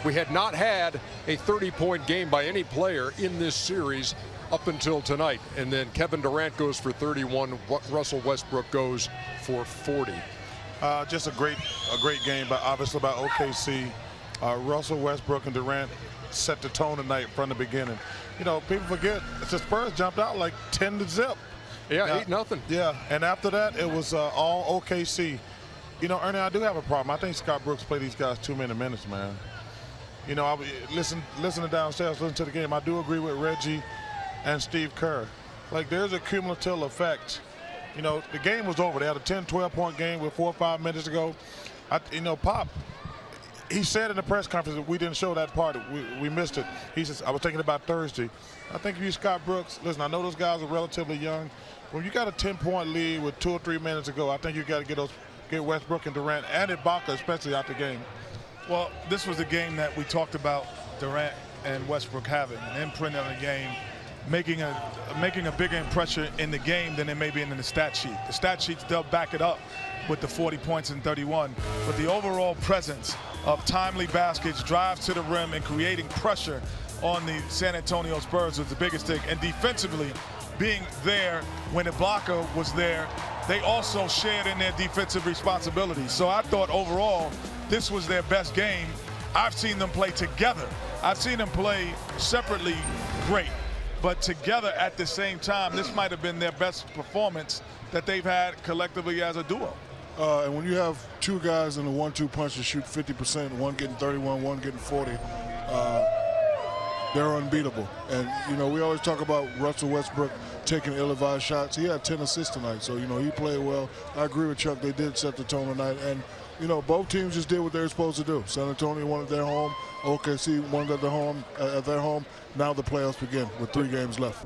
We had not had a 30-point game by any player in this series up until tonight. And then Kevin Durant goes for 31. Russell Westbrook goes for 40. Just a great game, but obviously by OKC. Russell Westbrook and Durant set the tone tonight from the beginning. You know, people forget the Spurs jumped out like 10-0. Yeah, 8-0. Yeah, and after that it was all OKC. You know, Ernie, I do have a problem. I think Scott Brooks played these guys too many minutes, man. You know, listening downstairs, listening to the game, I do agree with Reggie and Steve Kerr. Like, there's a cumulative effect. You know, the game was over. They had a 10, 12-point game with 4 or 5 minutes to go. You know, Pop, he said in the press conference that we didn't show that part. We missed it. He says, I was thinking about Thursday. I think if you Scott Brooks, listen, I know those guys are relatively young. When you got a 10-point lead with 2 or 3 minutes to go, I think you got to get Westbrook and Durant and Ibaka especially out the game. Well, this was the game that we talked about Durant and Westbrook having an imprint on the game, making a bigger impression in the game than it may be in the stat sheet. The stat sheets, they'll back it up with the 40 points and 31. But the overall presence of timely baskets, drives to the rim, and creating pressure on the San Antonio Spurs was the biggest thing. And defensively, being there when Ibaka was there, they also shared in their defensive responsibilities. So I thought overall, this was their best game. I've seen them play together. I've seen them play separately, great. But together at the same time, this might have been their best performance that they've had collectively as a duo. And when you have two guys in a 1-2 punch that shoot 50%, one getting 31, one getting 40, they're unbeatable. And, you know, we always talk about Russell Westbrook taking ill-advised shots. He had 10 assists tonight, so, you know, he played well. I agree with Chuck. They did set the tone tonight. And, you know, both teams just did what they were supposed to do. San Antonio wanted their home. OKC wanted their home. Now the playoffs begin with 3 games left.